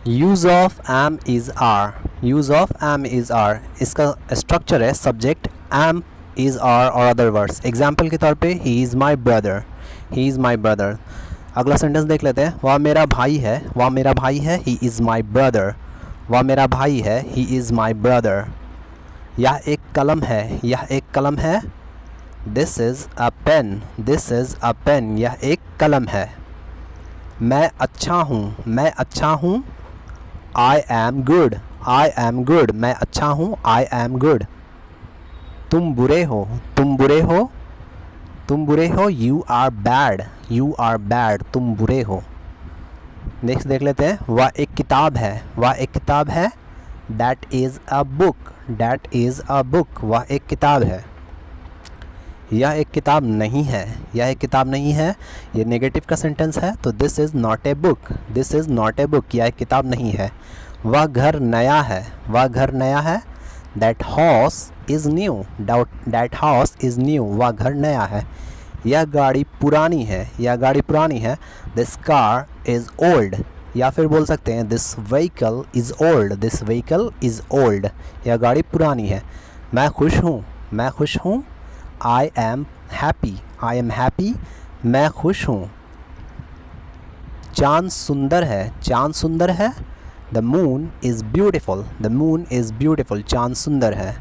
Use of am is are. Use of am is are, इसका structure है subject am is are और other words. Example के तौर पे he is my brother, he is my brother. अगला sentence देख लेते हैं। वह मेरा भाई है, वह मेरा भाई है, ही इज़ माई ब्रदर। वह मेरा भाई है, ही इज़ माई ब्रदर। यह एक कलम है, यह एक कलम है। This is a pen, this is a pen. यह एक कलम है। मैं अच्छा हूँ, मैं अच्छा हूँ। I am good, I am good. मैं अच्छा हूँ, आई एम गुड। तुम बुरे हो, तुम बुरे हो, तुम बुरे हो। You are bad, you are bad. तुम बुरे हो। नेक्स्ट देख लेते हैं। वह एक किताब है, वह एक किताब है। That is a book, that is a book. वह एक किताब है। यह एक किताब नहीं है, यह एक किताब नहीं है। ये नेगेटिव का सेंटेंस है, तो this is not a book, this is not a book. यह एक किताब नहीं है। वह घर नया है, वह घर नया है। That house is new, that house is new. वह घर नया है। यह गाड़ी पुरानी है, यह गाड़ी पुरानी है। दिस कार इज़ ओल्ड, या फिर बोल सकते हैं this vehicle is old, this vehicle is old. यह गाड़ी पुरानी है। मैं खुश हूँ, मैं खुश हूँ। I am happy, I am happy. मैं खुश हूँ। चाँद सुंदर है, चाँद सुंदर है। The moon is beautiful, the moon is beautiful. चाँद सुंदर है।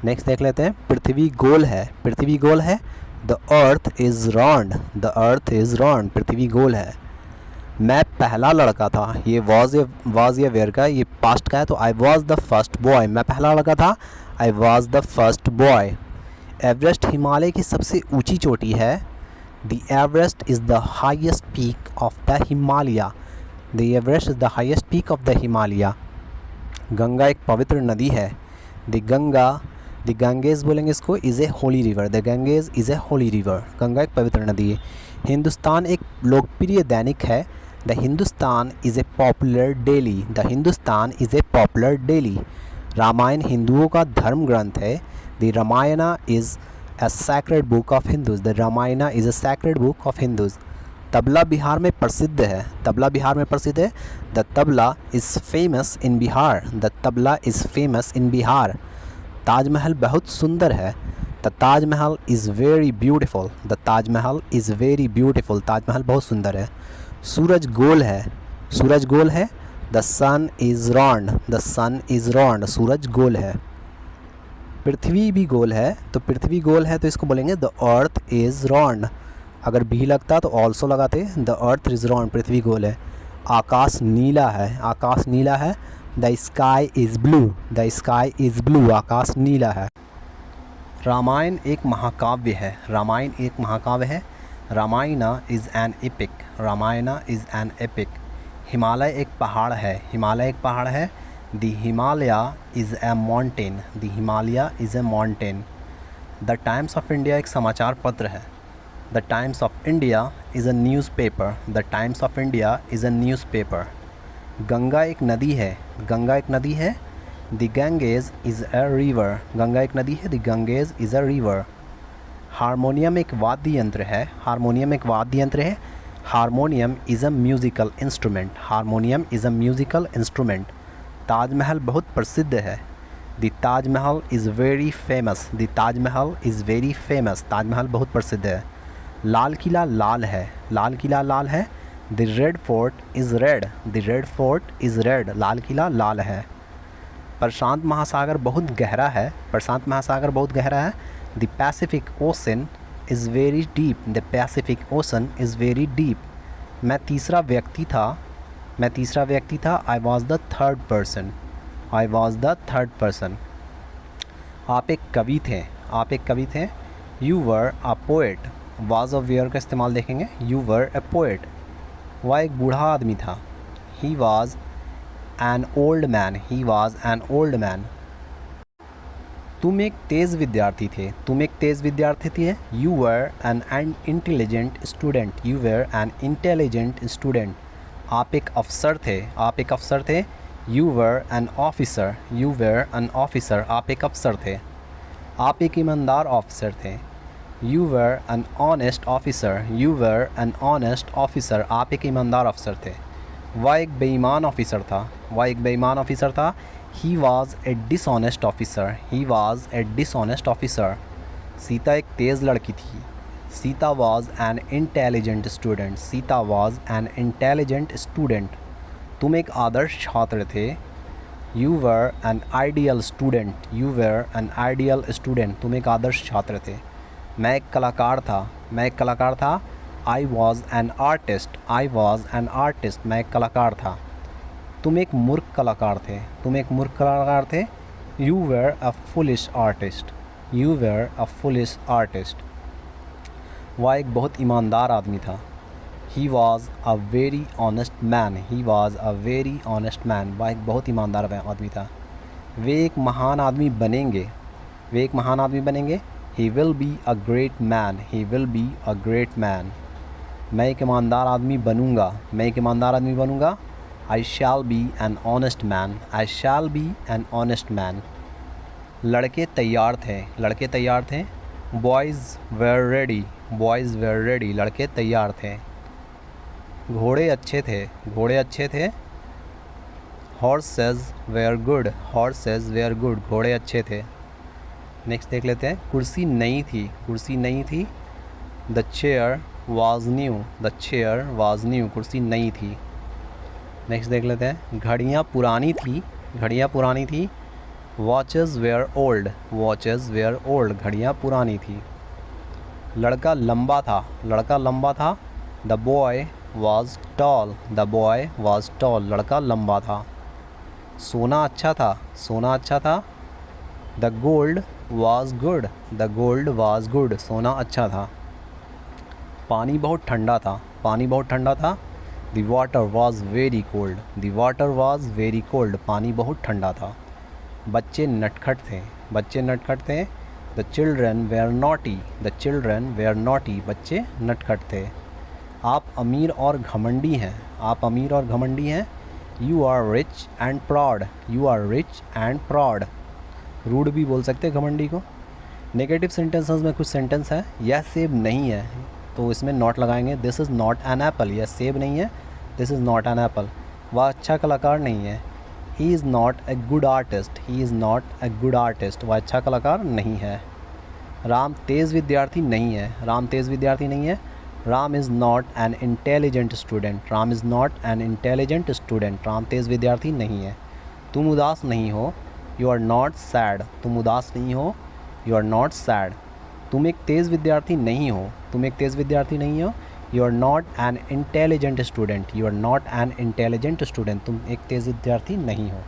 नेक्स्ट देख लेते हैं। पृथ्वी गोल है, पृथ्वी गोल है। The earth is round, the earth is round. पृथ्वी गोल है। मैं पहला लड़का था। ये वॉज या वेयर का, ये पास्ट का है, तो आई वॉज द फर्स्ट बॉय। मैं पहला लड़का था, I was the first boy. Everest Himalaya की सबसे ऊंची चोटी है। The Everest is the highest peak of the Himalaya, the Everest is the highest peak of the Himalaya. Ganga एक पवित्र नदी है। द गंगा, द गंगेज बोलेंगे इसको, is a holy river, the Ganges is a holy river. Ganga एक पवित्र नदी है। हिंदुस्तान एक लोकप्रिय दैनिक है। The Hindustan is a popular daily, the Hindustan is a popular daily. Ramayana हिंदुओं का धर्म ग्रंथ है। The Ramayana is a sacred book of Hindus, the Ramayana is a sacred book of Hindus। Tabla Bihar में प्रसिद्ध है, तबला बिहार में प्रसिद्ध है। The tabla is famous in Bihar, the tabla is famous in Bihar. Taj Mahal बहुत सुंदर है। The Taj Mahal is very beautiful, the Taj Mahal is very beautiful. Taj Mahal बहुत सुंदर है। सूरज गोल है, सूरज गोल है। The sun is round, the sun is round. सूरज गोल है। पृथ्वी भी गोल है, तो पृथ्वी गोल है तो इसको बोलेंगे द अर्थ इज़ राउंड। अगर भी लगता तो ऑल्सो लगाते, द अर्थ इज़ राउंड। पृथ्वी गोल है। आकाश नीला है, आकाश नीला है। The sky is blue, the sky is blue. आकाश नीला है। रामायण एक महाकाव्य है, रामायण एक महाकाव्य है। Ramayana is an epic, Ramayana is an epic. Himalaya एक पहाड़ है, हिमालय एक पहाड़ है। The Himalaya is a mountain, the Himalaya is a mountain। The Times of India एक समाचार पत्र है। The Times of India is a newspaper, the Times of India is a newspaper। Ganga एक नदी है, गंगा एक नदी है। The Ganges is a river, Ganga एक नदी है। The Ganges is a river। Harmonium एक वाद्य यंत्र है, हारमोनियम एक वाद्य यंत्र है। Harmonium is a musical instrument, harmonium is a musical instrument. Taj Mahal बहुत प्रसिद्ध है। The Taj Mahal is very famous, the Taj Mahal is very famous. Taj Mahal बहुत प्रसिद्ध है। लाल किला लाल है, लाल किला लाल है। The red fort is red, the red fort is red. Lal Qila लाल है। प्रशांत महासागर बहुत गहरा है, प्रशांत महासागर बहुत गहरा है। The Pacific Ocean is very deep, the Pacific Ocean is very deep. मैं तीसरा व्यक्ति था, मैं तीसरा व्यक्ति था। I was the third person, I was the third person. आप एक कवि थे, आप एक कवि थे। You were a poet, was of were का इस्तेमाल देखेंगे। You were a poet. वह एक बूढ़ा आदमी था। He was an old man, he was an old man. तुम एक तेज़ विद्यार्थी थे, तुम एक तेज़ विद्यार्थी थे। You were N intelligent student, you were N intelligent student. आप एक अफसर थे, आप एक अफसर थे। You were an officer, you were an officer. आप एक अफसर थे। आप एक ईमानदार ऑफिसर थे। You were an honest officer, you were an honest officer. आप एक ईमानदार अफसर थे। वह एक बेईमान ऑफिसर था, वह एक बेईमान ऑफिसर था। He was a dishonest officer, he was a dishonest officer. Sita एक तेज़ लड़की थी। Sita was an intelligent student, Sita was an intelligent student. तुम एक आदर्श छात्र थे। You were an ideal student, you were an ideal student. तुम एक आदर्श छात्र थे। मैं एक कलाकार था, मैं एक कलाकार था। I was an artist, I was an artist. मैं एक कलाकार था। तुम एक मूर्ख कलाकार थे, तुम एक मूर्ख कलाकार थे। You were a foolish artist, you were a foolish artist. वह एक बहुत ईमानदार आदमी था। He was a very honest man, he was a very honest man. वह एक बहुत ईमानदार आदमी था। वे एक महान आदमी बनेंगे, वे एक महान आदमी बनेंगे। He will be a great man, he will be a great man. मैं एक ईमानदार आदमी बनूँगा, मैं एक ईमानदार आदमी बनूँगा। I shall be an honest man, I shall be an honest man. लड़के तैयार थे, लड़के तैयार थे। Boys were ready, boys were ready. लड़के तैयार थे। घोड़े अच्छे थे, घोड़े अच्छे थे। Horses were good, horses were good. घोड़े अच्छे थे। नेक्स्ट देख लेते हैं। कुर्सी नई थी, कुर्सी नई थी। The chair was new, the chair was new. कुर्सी नई थी। नेक्स्ट देख लेते हैं। घड़ियाँ पुरानी थी, घड़ियाँ पुरानी थी। Watches were old, watches were old. घड़ियाँ पुरानी थी। लड़का लंबा था, लड़का लंबा था। The boy was tall, the boy was tall. लड़का लंबा था। सोना अच्छा था, सोना अच्छा था। The gold was good, the gold was good. सोना अच्छा था। पानी बहुत ठंडा था, पानी बहुत ठंडा था। The water was very cold, the water was very cold. पानी बहुत ठंडा था। बच्चे नटखट थे, बच्चे नटखट थे। The children were naughty, the children were naughty. बच्चे नटखट थे। आप अमीर और घमंडी हैं, आप अमीर और घमंडी हैं। You are rich and proud, you are rich and proud. Rude भी बोल सकते हैं घमंडी को। नेगेटिव सेंटेंसेस में कुछ सेंटेंस है। यह सेब नहीं है, तो इसमें नॉट लगाएंगे। This is not an apple, यह सेब नहीं है। This is not an apple. वह अच्छा कलाकार नहीं है। He is not a good artist, he is not a good artist. वह अच्छा कलाकार नहीं है। राम तेज़ विद्यार्थी नहीं है, राम तेज़ विद्यार्थी नहीं है। Ram is not an intelligent student, Ram is not an intelligent student. Ram तेज़ विद्यार्थी नहीं है। तुम उदास नहीं हो, यू आर नॉट सैड। तुम उदास नहीं हो, यू आर नॉट सैड। तुम एक तेज़ विद्यार्थी नहीं हो, तुम एक तेज़ विद्यार्थी नहीं हो। You are not an intelligent student, you are not an intelligent student. तुम एक तेज़ विद्यार्थी नहीं हो।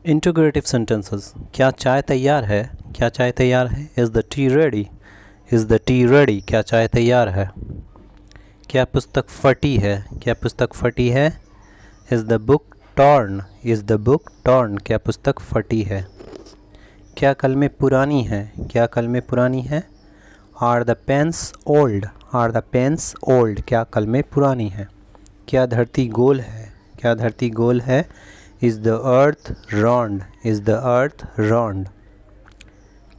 Integrative sentences. क्या चाय तैयार है, क्या चाय तैयार है। Is the tea ready, is the tea ready. क्या चाय तैयार है। क्या पुस्तक फटी है, क्या पुस्तक फटी है। Is the book torn, is the book torn. क्या पुस्तक फटी है। क्या कलमें पुरानी हैं, क्या कलमें पुरानी हैं। Are the pens old, are the pens old. क्या कलमें पुरानी हैं। क्या धरती गोल है, क्या धरती गोल है। Is the earth round, is the earth round.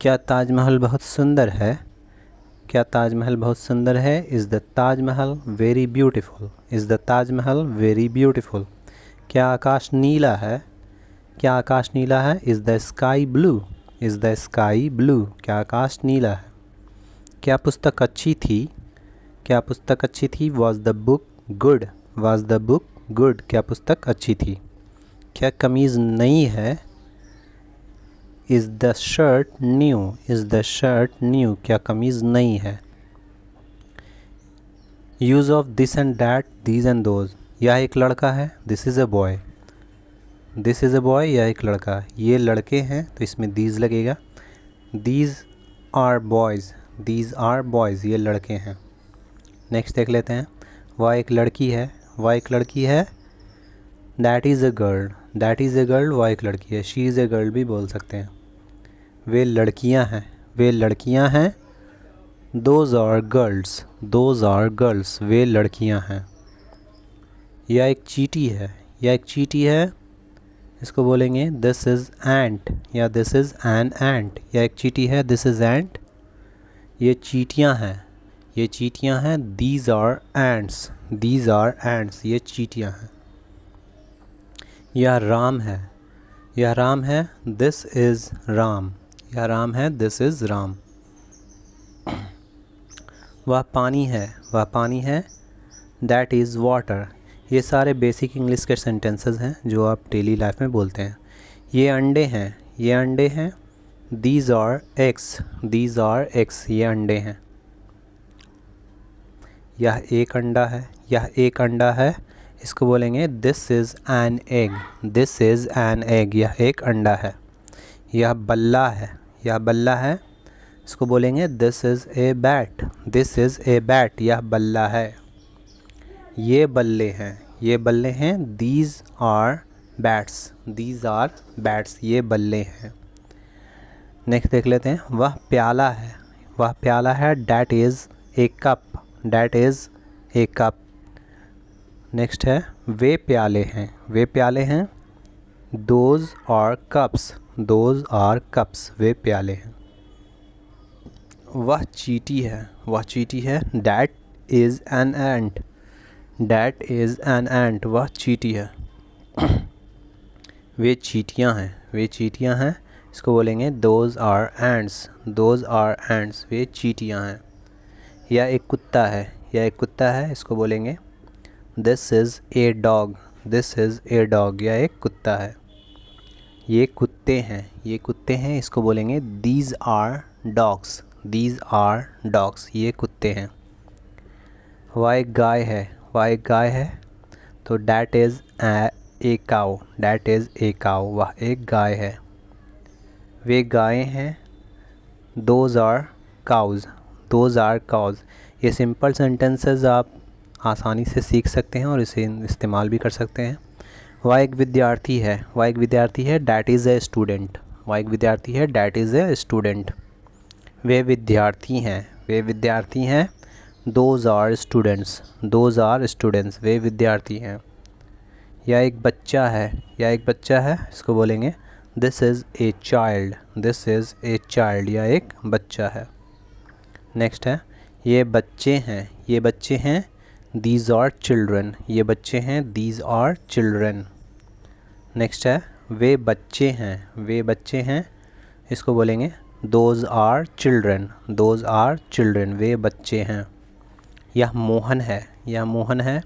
क्या ताजमहल बहुत सुंदर है, क्या ताजमहल बहुत सुंदर है। Is the Taj Mahal very beautiful, is the Taj Mahal very beautiful. क्या आकाश नीला है, क्या आकाश नीला है। Is the sky blue, is the sky blue. क्या आकाश नीला है। क्या पुस्तक अच्छी थी, क्या पुस्तक अच्छी थी। Was the book good, was the book good. क्या पुस्तक अच्छी थी। क्या कमीज़ नई है। Is the shirt new, is the shirt new. क्या कमीज़ नई है। Use of this and that, these and those. यह एक लड़का है, this is a boy, this is a boy. यह एक लड़का, ये लड़के हैं, तो इसमें दीज लगेगा। These are boys, these are boys. ये लड़के हैं। नेक्स्ट देख लेते हैं। वह एक लड़की है, वह एक लड़की है। That is a girl, that is a girl. वह एक लड़की है। शी इज़ अ गर्ल भी बोल सकते हैं। वे लड़कियां हैं, वे लड़कियां हैं। Those are girls, those are girls. वे लड़कियां हैं। यह एक चींटी है, यह एक चींटी है। इसको बोलेंगे दिस इज़ एंट या दिस इज़ एन एंट। यह एक चींटी है, दिस इज़ एंट। ये चींटियां हैं, ये चींटियाँ हैं। These are ants, these are ants, ये चींटियाँ हैं। यह राम है, यह राम है। दिस इज़ राम, यह राम है। This is Ram. वह पानी है, वह पानी है। That is water. ये सारे बेसिक इंग्लिश के सेंटेंसेस हैं जो आप डेली लाइफ में बोलते हैं। ये अंडे हैं, ये अंडे हैं। These are eggs, these are eggs, ये अंडे हैं। यह एक अंडा है, यह एक अंडा है। इसको बोलेंगे this is an egg, this is an egg, यह एक अंडा है। यह बल्ला है, यह बल्ला है। इसको बोलेंगे this is a bat, this is a bat, यह बल्ला है। ये बल्ले हैं, ये बल्ले हैं। These are bats, these are bats, ये बल्ले हैं। नेक्स्ट देख लेते हैं। वह प्याला है, वह प्याला है। That is a cup, that is a cup. Next है वे प्याले हैं, वे प्याले हैं। Those are cups, those are cups, वे प्याले हैं। वह चींटी है, वह चींटी है। That is an ant, that is an ant, वह चींटी है। वे चींटियाँ हैं, वे चींटियाँ हैं। इसको बोलेंगे those are ants, those are ants, वे चींटियाँ हैं। यह एक कुत्ता है, यह एक कुत्ता है। इसको बोलेंगे this is a dog, this is a dog, यह एक कुत्ता है। ये कुत्ते हैं, ये कुत्ते हैं। इसको बोलेंगे these are dogs, these are dogs, ये कुत्ते हैं। वह एक गाय है, वह एक गाय है। तो that is a cow, that is a cow, वह एक गाय है। वे गायें हैं। Those are cows, those are cows. ये सिंपल सेंटेंसेस आप आसानी से सीख सकते हैं और इसे इस्तेमाल भी कर सकते हैं। वह एक विद्यार्थी है, वह एक विद्यार्थी है। डैट इज़ ए स्टूडेंट, वह एक विद्यार्थी है। That is a student. वे विद्यार्थी हैं, वे विद्यार्थी हैं। Those are students, those are students, वे विद्यार्थी हैं। यह एक बच्चा है, यह एक बच्चा है। इसको बोलेंगे this is a child, this is a child, यह एक बच्चा है। नेक्स्ट है ये बच्चे हैं, ये बच्चे हैं। दीज आर चिल्ड्रन, ये बच्चे हैं। These are children. नेक्स्ट है वे बच्चे हैं, वे बच्चे हैं। इसको बोलेंगे those are children, those are children, वे बच्चे हैं। यह मोहन है, यह मोहन है।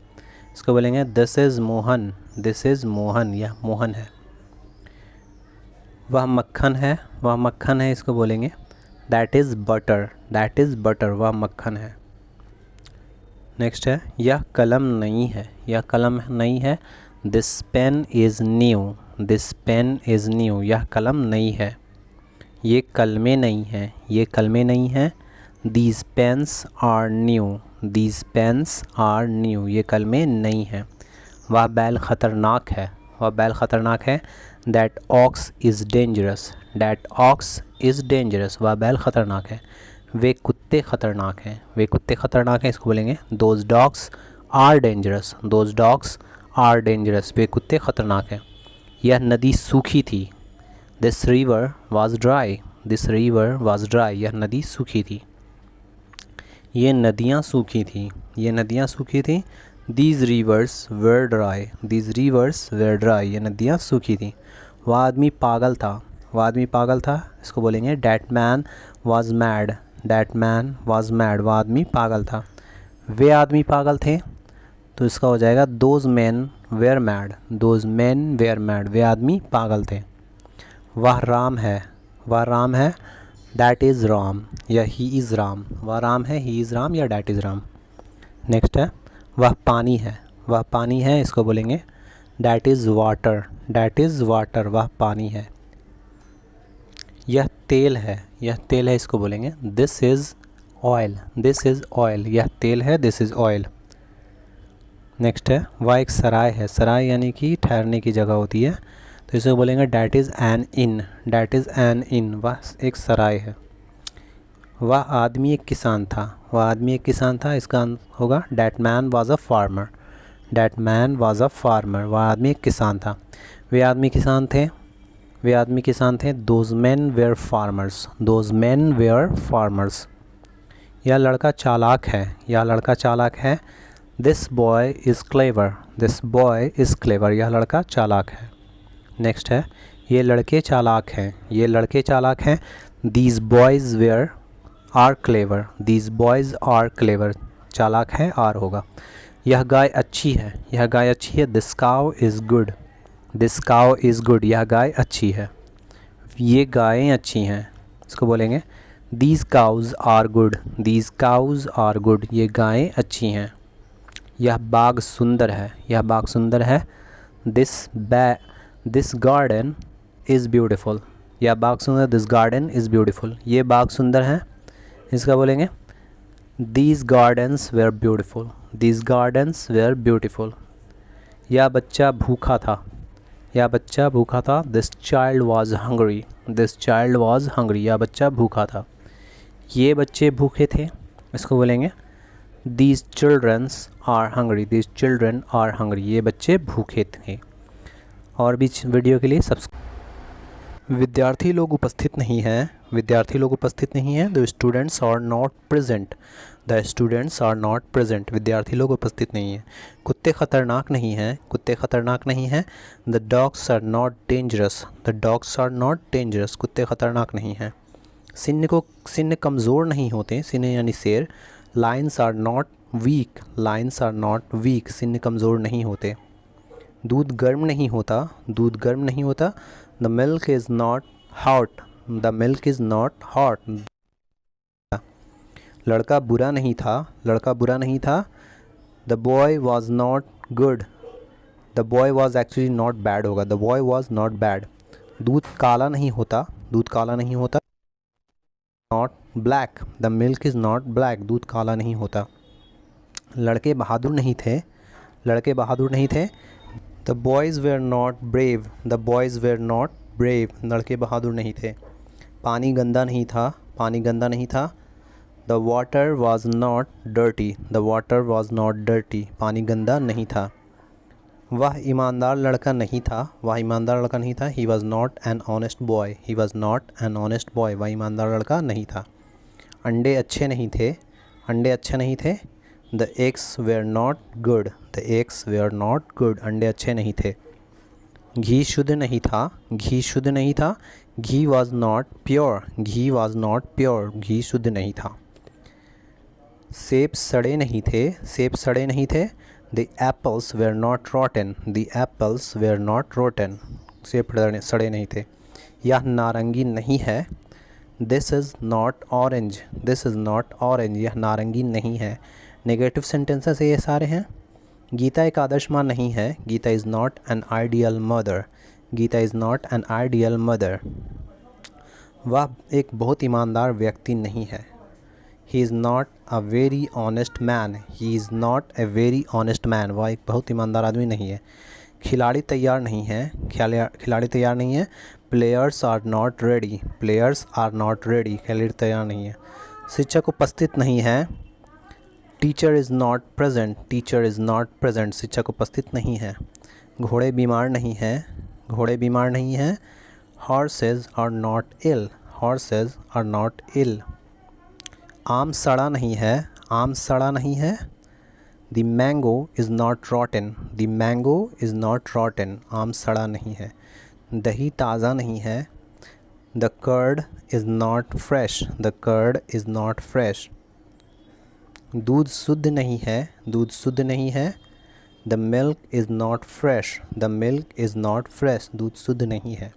इसको बोलेंगे this is Mohan, this is Mohan, यह मोहन है। वह मक्खन है, वह मक्खन है। इसको बोलेंगे that is butter, that is butter, वह मक्खन है। नेक्स्ट है यह कलम नहीं है, यह कलम नहीं है। This pen is new, this pen is new, यह कलम नहीं है। ये कलमें नहीं हैं, ये कलमें नहीं हैं। These pens are new, these pens are new, ये कलमें नहीं हैं। वह बैल ख़तरनाक है, वह बैल ख़तरनाक है। That ox is dangerous, that ox is dangerous, वह बैल ख़तरनाक है। वे कुत्ते ख़तरनाक हैं, वे कुत्ते ख़तरनाक हैं। इसको बोलेंगे those dogs are dangerous, those dogs are dangerous, वे कुत्ते ख़तरनाक हैं। यह नदी सूखी थी। This river was dry, this river was dry, यह नदी सूखी थी। ये नदियाँ सूखी थीं, ये नदियाँ सूखी थीं। These rivers were dry, these rivers were dry, ये नदियाँ सूखी थीं। वह आदमी पागल था, वह आदमी पागल था। इसको बोलेंगे that man was mad, that man was mad, वह आदमी पागल था। वे आदमी पागल थे। तो इसका हो जाएगा those man were mad, those man were mad, वे आदमी पागल थे। वह राम है, वह राम है। दैट इज़ राम या ही इज़ राम, वह राम है। ही इज़ राम या डैट इज़ राम। नेक्स्ट है वह पानी है, वह पानी है। इसको बोलेंगे that is water, that is water, वह पानी है। यह तेल है, यह तेल है। इसको बोलेंगे this is oil, this is oil, यह तेल है। This is oil. नेक्स्ट है वह एक सराय है, सराय यानी कि ठहरने की जगह होती है। तो इसे बोलेंगे that is an inn, that is an inn, वह एक सराय है। वह आदमी एक किसान था, वह आदमी एक किसान था। इसका होगा that man was a farmer, that man was a farmer, वह आदमी एक किसान था। वे आदमी किसान थे, वे आदमी किसान थे। Those man were farmers, those man were farmers. यह लड़का चालाक है, यह लड़का चालाक है। This boy is clever, this boy is clever, यह लड़का चालाक है। नेक्स्ट है ये लड़के चालाक हैं, ये लड़के चालाक हैं। These boys were are clever, these boys are clever, चालाक है आर होगा। यह गाय अच्छी है, यह गाय अच्छी है। This cow is good, this cow is good, यह गाय अच्छी है। ये गायें अच्छी हैं, इसको बोलेंगे these cows are good, these cows are good, ये गायें अच्छी हैं। यह बाग सुंदर है, यह बाग सुंदर है। दिस गार्डन इज़ ब्यूटीफुल, यह बाग सुंदर, दिस गार्डन इज़ ब्यूटीफुल, ये बाग सुंदर है। इसका बोलेंगे these gardens were beautiful, these gardens were beautiful. यह बच्चा भूखा था, यह बच्चा भूखा था। This child was hungry, this child was hungry, यह बच्चा भूखा था। ये बच्चे भूखे थे, इसको बोलेंगे these childrens are hungry, these children are hungry, ये बच्चे भूखे थे। और भी वीडियो के लिए विद्यार्थी लोग उपस्थित नहीं हैं, विद्यार्थी लोग उपस्थित नहीं हैं। The students are not present, the students are not present, विद्यार्थी लोग उपस्थित नहीं हैं। कुत्ते खतरनाक नहीं हैं, कुत्ते खतरनाक नहीं हैं। The dogs are not dangerous, the dogs are not dangerous, कुत्ते खतरनाक नहीं हैं। सिन्न कमज़ोर नहीं होते, सिन्न यानी शेर। Lions are not weak, lions are not weak, सिन्न कमज़ोर नहीं होते। दूध गर्म नहीं होता, दूध गर्म नहीं होता। The milk is not hot, the milk is not hot. लड़का बुरा नहीं था, लड़का बुरा नहीं था। The boy was not good, the boy was actually not bad होगा, the boy was not bad. दूध काला नहीं होता, दूध काला नहीं होता। Not black, the milk is not black, दूध काला नहीं होता। लड़के बहादुर नहीं थे, लड़के बहादुर नहीं थे। The boys were not brave, the boys were not brave, लड़के बहादुर नहीं थे। पानी गंदा नहीं था, पानी गंदा नहीं था। The water was not dirty, the water was not dirty, पानी गंदा नहीं था। वह ईमानदार लड़का नहीं था, वह ईमानदार लड़का नहीं था। He was not an honest boy, he was not an honest boy, वह ईमानदार लड़का नहीं था। अंडे अच्छे नहीं थे, अंडे अच्छे नहीं थे। The eggs were not good, the eggs were not good, अंडे अच्छे नहीं थे। घी शुद्ध नहीं था, घी शुद्ध नहीं था। Ghee was not pure, ghee was not pure, घी शुद्ध नहीं था। सेब सड़े नहीं थे, सेब सड़े नहीं थे। The apples were not rotten, the apples were not rotten, सेब सड़े नहीं थे। यह नारंगी नहीं है। This is not orange, this is not orange, यह नारंगी नहीं है। नेगेटिव सेंटेंसेस ये सारे हैं। गीता एक आदर्श माँ नहीं है, Geeta is not an ideal mother, Geeta is not an ideal mother. वह एक बहुत ईमानदार व्यक्ति नहीं है। He is not a very honest man, he is not a very honest man, वह एक बहुत ईमानदार आदमी नहीं है। खिलाड़ी तैयार नहीं है, खिलाड़ी तैयार नहीं है। Players are not ready, players are not ready, खिलाड़ी तैयार नहीं है। शिक्षक उपस्थित नहीं है। Teacher is not present, teacher is not present, शिक्षक उपस्थित नहीं है। घोड़े बीमार नहीं हैं, घोड़े बीमार नहीं हैं। Horses are not ill, horses are not ill. आम सड़ा नहीं है, आम सड़ा नहीं है। The mango is not rotten, the mango is not rotten, आम सड़ा नहीं है। दही ताज़ा नहीं है। The curd is not fresh, the curd is not fresh. दूध शुद्ध नहीं है, दूध शुद्ध नहीं है। The milk is not fresh, the milk is not fresh, दूध शुद्ध नहीं है।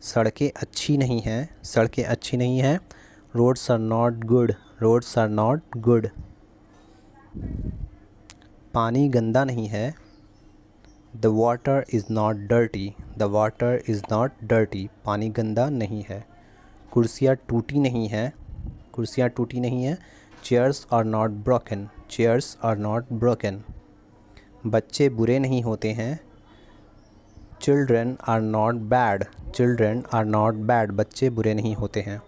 सड़कें अच्छी नहीं हैं, सड़कें अच्छी नहीं हैं। Roads are not good, roads are not good. पानी गंदा नहीं है। The water is not dirty, the water is not dirty, पानी गंदा नहीं है। कुर्सियाँ टूटी नहीं हैं, कुर्सियाँ टूटी नहीं हैं। Chairs are not broken, chairs are not broken. बच्चे बुरे नहीं होते हैं। Children are not bad, children are not bad, बच्चे बुरे नहीं होते हैं।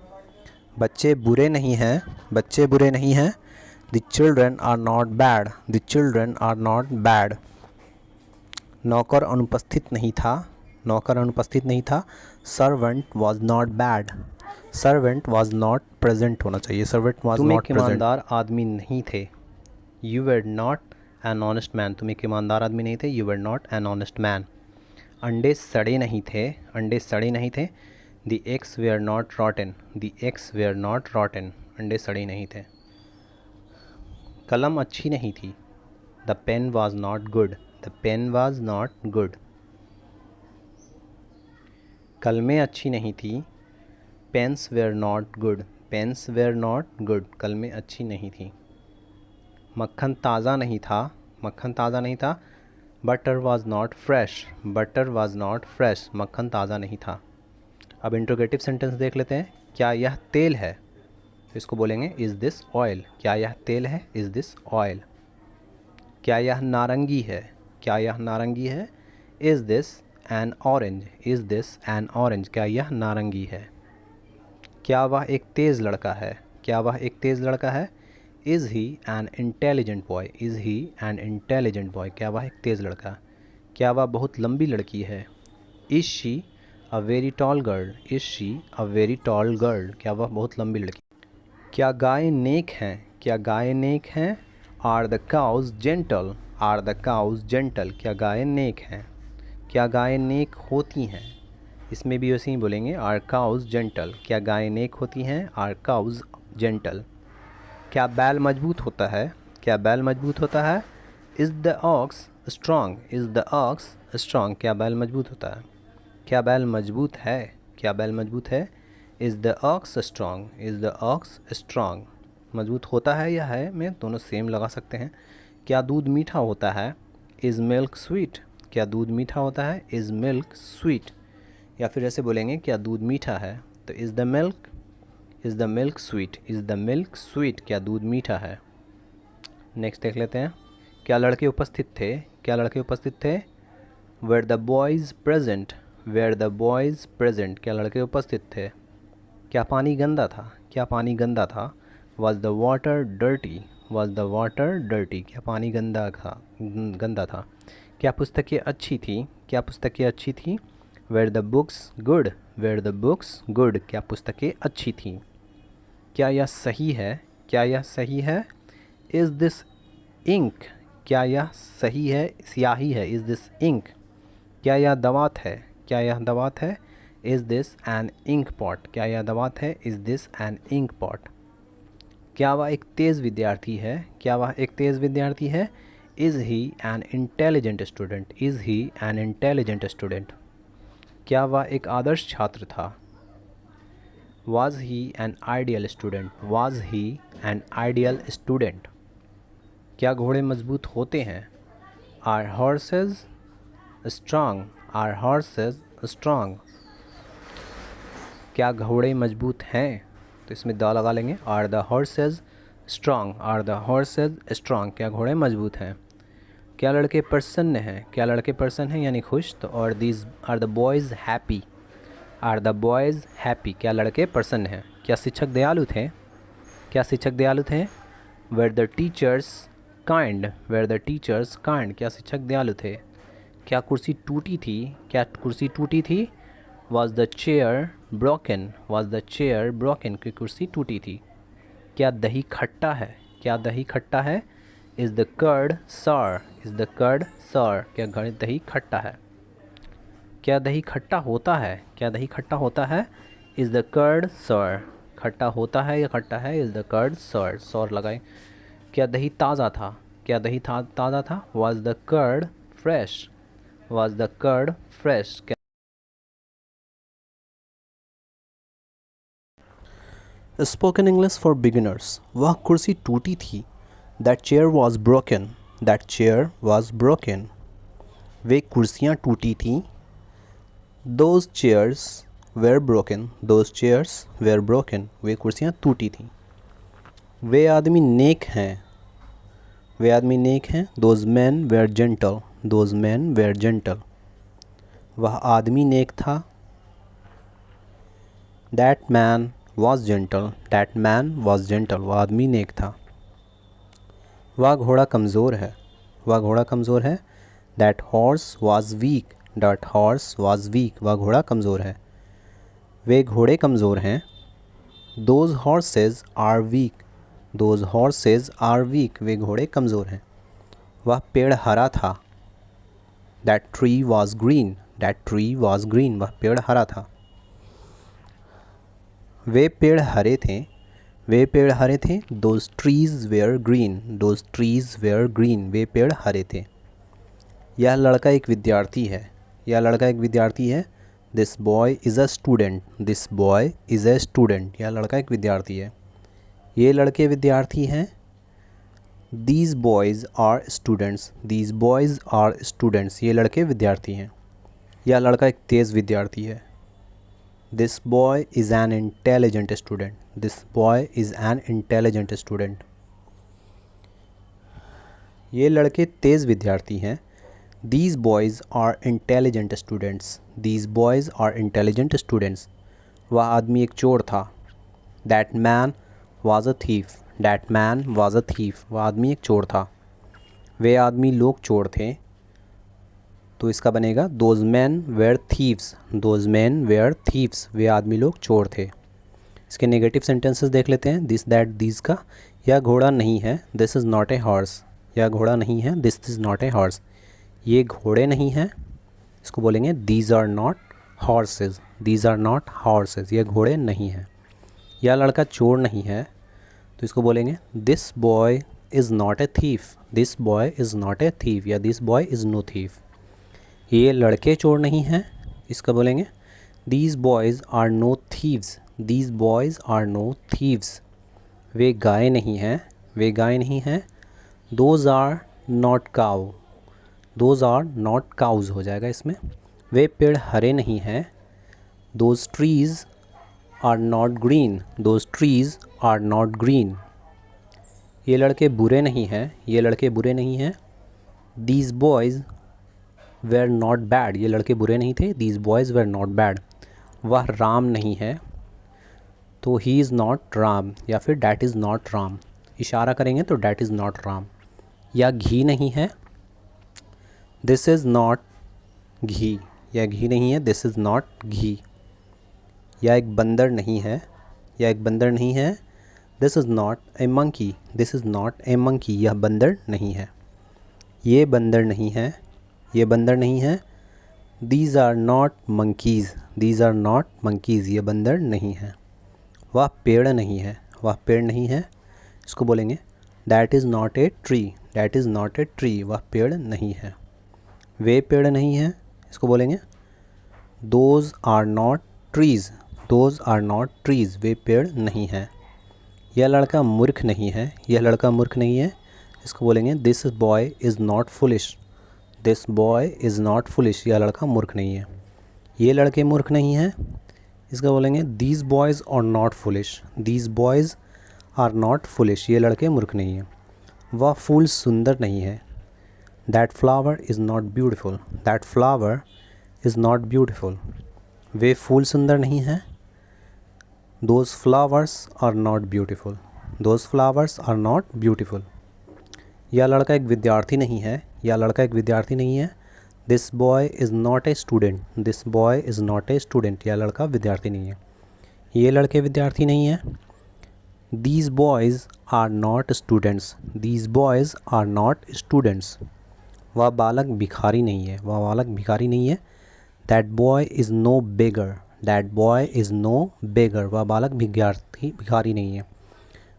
बच्चे बुरे नहीं हैं, बच्चे बुरे नहीं हैं। The children are not bad, the children are not bad. नौकर अनुपस्थित नहीं था, नौकर अनुपस्थित नहीं था। Servant was not bad, servant was not present होना चाहिए, सर्वेंट वॉज नॉट प्रेजेंट। ईमानदार आदमी नहीं थे, you were not an honest man, तुम एक ईमानदार आदमी नहीं थे, you were not an honest man. अंडे सड़े नहीं थे, अंडे सड़े नहीं थे, the eggs were not rotten, the eggs were not rotten, अंडे सड़े नहीं थे। कलम अच्छी नहीं थी, the pen was not good, the pen was not good. कलमें अच्छी नहीं थी, pens were not good, pens were not good, कलमें अच्छी नहीं थी। मक्खन ताज़ा नहीं था, मक्खन ताज़ा नहीं था, butter was not fresh, butter was not fresh, मक्खन ताज़ा नहीं था। अब इंट्रोगेटिव सेंटेंस देख लेते हैं। क्या यह तेल है, इसको बोलेंगे इज़ दिस ऑयल, क्या यह तेल है, इज़ दिस ऑयल। क्या यह नारंगी है, क्या यह नारंगी है, is this N orange, is this N orange, क्या यह नारंगी है। क्या वह एक तेज़ लड़का है, क्या वह एक तेज़ लड़का है, is he an intelligent boy, is he an intelligent boy, क्या वह एक तेज़ लड़का। क्या वह बहुत लंबी लड़की है, is she a very tall girl, is she a very tall girl, क्या वह बहुत लंबी लड़की। क्या गाय नेक हैं, क्या गाय नेक हैं, are the cows gentle, are the cows gentle, क्या गाय नेक हैं। क्या गाय नेक होती हैं, इसमें भी वैसे ही बोलेंगे आर काउज जेंटल, क्या गाय नेक होती हैं, आर काउज जेंटल। क्या बैल मजबूत होता है, क्या बैल मजबूत होता है, is the ox strong, is the ox strong, क्या बैल मजबूत होता है। क्या बैल मजबूत है, क्या बैल मजबूत है, is the ox strong, is the ox strong. मजबूत होता है या है में दोनों सेम लगा सकते हैं। क्या दूध मीठा होता है, इज़ मिल्क स्वीट, क्या दूध मीठा होता है, इज़ मिल्क स्वीट। या फिर ऐसे बोलेंगे क्या दूध मीठा है, तो is the milk sweet, is the milk sweet, क्या दूध मीठा है। नेक्स्ट देख लेते हैं। क्या लड़के उपस्थित थे, क्या लड़के उपस्थित थे, were the boys present, were the boys present, क्या लड़के उपस्थित थे। क्या पानी गंदा था, क्या पानी गंदा था, was the water dirty, was the water dirty, क्या पानी गंदा था। क्या पुस्तकें अच्छी थी, क्या पुस्तकें अच्छी थी, were the books good, were the books good, क्या पुस्तकें अच्छी थी। क्या यह सही है, क्या यह सही है, इज़ दिस इंक, क्या यह सही है, स्याही है, इज़ दिस इंक। क्या यह दवात है, क्या यह दवात है, is this an ink pot, क्या यह दवात है, is this an ink pot. क्या वह एक तेज़ विद्यार्थी है, क्या वह एक तेज़ विद्यार्थी है, is he N intelligent student, is he N intelligent student. क्या वह एक आदर्श छात्र था, was he an ideal student, was he an ideal student। क्या घोड़े मजबूत होते हैं, are horses strong, are horses strong। क्या घोड़े मजबूत हैं, तो इसमें द लगा लेंगे, are the horses strong, are the horses strong, क्या घोड़े मजबूत हैं। क्या लड़के प्रसन्न हैं, क्या लड़के प्रसन्न हैं यानी खुश, तो और these are the boys happy, are the boys happy, क्या लड़के प्रसन्न हैं। क्या शिक्षक दयालु थे, क्या शिक्षक दयालु थे, were the teachers kind, were the teachers kind, क्या शिक्षक दयालु थे। क्या कुर्सी टूटी थी, क्या कुर्सी टूटी थी, was the chair broken, was the chair broken, की कुर्सी टूटी थी। क्या दही खट्टा है, क्या दही खट्टा है, is the curd sour, is the curd sour, क्या दही खट्टा है। क्या दही खट्टा होता है, क्या दही खट्टा होता है, इज़ द कर्ड सॉर, खट्टा होता है या खट्टा है, is the curd sour, sour लगाए। क्या दही ताज़ा था, क्या दही ताज़ा था, was the curd fresh, was the curd fresh. Spoken English for beginners. वह कुर्सी टूटी थी, that chair was broken, that chair was broken. वे कुर्सियाँ टूटी थीं, Those chairs were broken, those chairs were broken, वे कुर्सियाँ टूटी थीं। वे आदमी नेक हैं, वे आदमी नेक हैं, those men were gentle, those men were gentle। वह आदमी नेक था, that man was gentle, that man was gentle, वह आदमी नेक था। वह घोड़ा कमज़ोर है, वह घोड़ा कमज़ोर है, that horse was weak, that horse was weak, वह घोड़ा कमज़ोर है। वे घोड़े कमज़ोर हैं, those horses are weak, those horses are weak, वे घोड़े कमज़ोर हैं। वह पेड़ हरा था, that tree was green, that tree was green, वह पेड़ हरा था। वे पेड़ हरे थे, वे पेड़ हरे थे, those trees were green, those trees were green, वे पेड़ हरे थे। यह लड़का एक विद्यार्थी है, यह लड़का एक विद्यार्थी है, this boy is a student, this boy is a student, यह लड़का एक विद्यार्थी है। ये लड़के विद्यार्थी हैं, these boys are students, these boys are students, ये लड़के विद्यार्थी हैं। यह लड़का एक तेज़ विद्यार्थी है, this boy is an intelligent student, this boy is an intelligent student. ये लड़के तेज़ विद्यार्थी हैं, these boys are intelligent students, these boys are intelligent students. वह आदमी एक चोर था, that man was a thief, that man was a thief, वह आदमी एक चोर था। वे आदमी लोग चोर थे, तो इसका बनेगा those man were thieves, those man were thieves, वे आदमी लोग चोर थे। इसके नेगेटिव सेंटेंसेस देख लेते हैं, दिस दैट दीज का। यह घोड़ा नहीं है, this is not a horse, यह घोड़ा नहीं है, this is not a horse. ये घोड़े नहीं हैं, इसको बोलेंगे these are not horses, these are not horses, ये घोड़े नहीं हैं। यह लड़का चोर नहीं है, तो इसको बोलेंगे this boy is not a thief, this boy is not a thief, या this boy is no thief. ये लड़के चोर नहीं हैं, इसका बोलेंगे these boys are no thieves, these boys are no thieves. वे गाय नहीं हैं, वे गाय नहीं हैं, those are not cow, those are not cows हो जाएगा इसमें। वे पेड़ हरे नहीं हैं, those trees are not green, those trees are not green. ये लड़के बुरे नहीं हैं, ये लड़के बुरे नहीं हैं, these boys were not bad, ये लड़के बुरे नहीं थे, these boys were not bad. वह राम नहीं है, तो ही इज़ नॉट राम, या फिर डैट इज़ नॉट राम, इशारा करेंगे तो डैट इज़ नॉट राम। या घी नहीं है, दिस इज़ नॉट घी, या घी नहीं है, दिस इज़ नॉट घी। या एक बंदर नहीं है, या एक बंदर नहीं है, this is not A monkey, this is not A monkey, यह बंदर नहीं है। ये बंदर नहीं है, ये बंदर नहीं है, these are not monkeys, these are not monkeys, ये बंदर नहीं है। वह पेड़ नहीं है, वह पेड़ नहीं है, इसको बोलेंगे that is not a tree, that is not a tree, वह पेड़ नहीं है। वे पेड़ नहीं हैं, इसको बोलेंगे those are not trees, those are not trees, वे पेड़ नहीं हैं। यह लड़का मूर्ख नहीं है, यह लड़का मूर्ख नहीं है, इसको बोलेंगे this boy is not foolish, this boy is not foolish, यह लड़का मूर्ख नहीं है। ये लड़के मूर्ख नहीं हैं, इसका बोलेंगे these boys are not foolish, these boys are not foolish, ये लड़के मूर्ख नहीं हैं। वह फूल सुंदर नहीं है, that flower is not beautiful, that flower is not beautiful. वे फूल सुंदर नहीं हैं, those flowers are not beautiful, those flowers are not beautiful. यह लड़का एक विद्यार्थी नहीं है, यह लड़का एक विद्यार्थी नहीं है, this boy is not a student, this boy is not a student, यह लड़का विद्यार्थी नहीं है। ये लड़के विद्यार्थी नहीं हैं, these boys are not students, these boys are not students. वह बालक भिखारी नहीं है, वह बालक भिखारी नहीं है, that boy is no beggar, that boy is no beggar, वह बालक भिखारी नहीं है।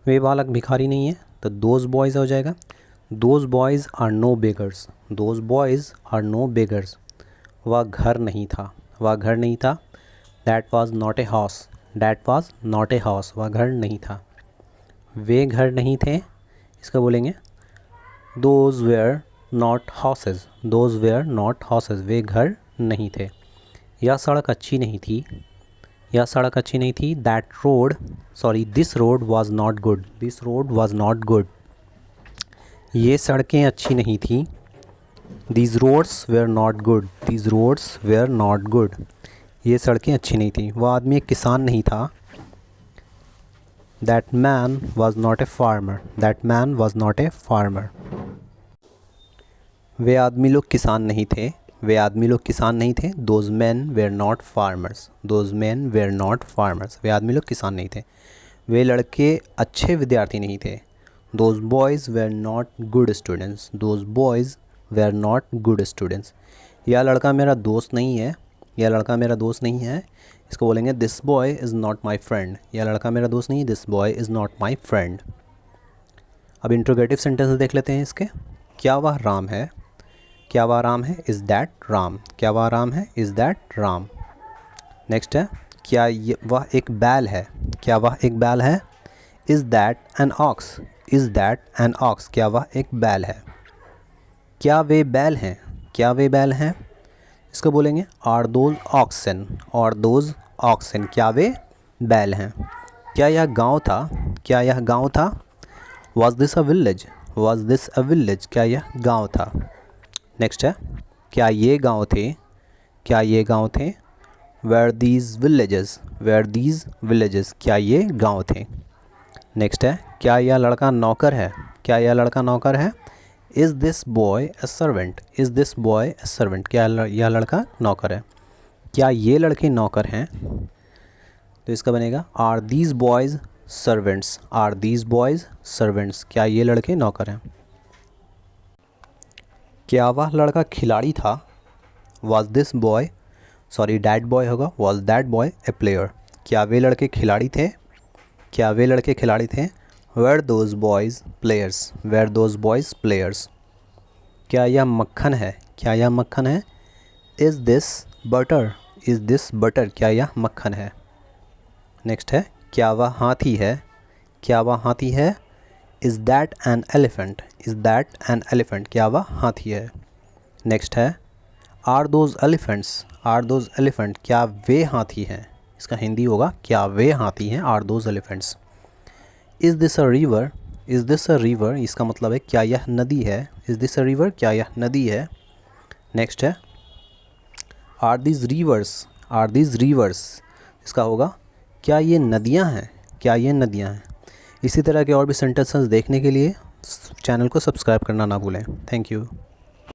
वे बालक भिखारी नहीं है, तो दोज बॉयज़ हो जाएगा those boys are no beggars, those boys are no beggars. वह घर नहीं था, वह घर नहीं था, that was not a house, that was not a house, वह घर नहीं था। वे घर नहीं थे, इसका बोलेंगे those were not houses, those were not houses, वे घर नहीं थे। यह सड़क अच्छी नहीं थी, यह सड़क अच्छी नहीं थी, this road was not good, this road was not good. ये सड़कें अच्छी नहीं थी, these roads were not good, these roads were not good. ये सड़कें अच्छी नहीं थी। वह आदमी एक किसान नहीं था, that man was not a farmer, that man was not a farmer. वे आदमी लोग किसान नहीं थे, वे आदमी लोग किसान नहीं थे, those man were not farmers, those man were not farmers, वे आदमी लोग किसान नहीं थे। वे लड़के अच्छे विद्यार्थी नहीं थे। Those boys were not good students, those boys were not good students. यह लड़का मेरा दोस्त नहीं है, यह लड़का मेरा दोस्त नहीं है। इसको बोलेंगे this boy is not my friend, यह लड़का मेरा दोस्त नहीं है, this boy is not my friend. अब इंट्रोगेटिव सेंटेंस देख लेते हैं इसके। क्या वह राम है, क्या वह राम है, इज़ दैट राम, क्या वह राम है, इज़ दैट राम। नेक्स्ट है क्या वह एक बैल है, क्या वह एक बैल है, is that an ox, is that an ox, क्या वह एक बैल है। क्या वे बैल हैं, क्या वे बैल हैं, इसको बोलेंगे आर दोज ऑक्सन, और दोज ऑक्सन, क्या वे बैल हैं। क्या यह गांव था, क्या यह गांव था, was this a village, was this a village, क्या यह गांव था। नेक्स्ट है क्या ये गांव थे, क्या ये गांव थे, were these villages, were these villages, क्या ये गांव थे। नेक्स्ट है क्या यह लड़का नौकर है, क्या यह लड़का नौकर है, is this boy a servant, is this boy a servant, क्या यह लड़का नौकर है। क्या ये लड़के नौकर हैं, तो इसका बनेगा are these boys servants, are these boys servants, क्या ये लड़के नौकर हैं। क्या वह लड़का खिलाड़ी था, was this boy, sorry that boy होगा, was that boy a player, क्या वे लड़के खिलाड़ी थे, क्या वे लड़के खिलाड़ी थे, were those boys players, were those boys players. क्या यह मक्खन है, क्या यह मक्खन है, is this butter, is this butter, क्या यह मक्खन है। नेक्स्ट है क्या वह हाथी है, क्या वह हाथी है, is that an elephant, is that an elephant, क्या वह हाथी है। नेक्स्ट है are those elephants, are those elephant, क्या वे हाथी हैं, इसका हिंदी होगा क्या वे हाथी हैं, are those elephants. Is this a river, is this a river, इसका मतलब है क्या यह नदी है, इज़ दिस अ रिवर, क्या यह नदी है। नेक्स्ट है are these rivers, are these rivers, इसका होगा क्या ये नदियाँ हैं, क्या ये नदियाँ हैं। इसी तरह के और भी सेंटेंसेस देखने के लिए चैनल को सब्सक्राइब करना ना भूलें। Thank you.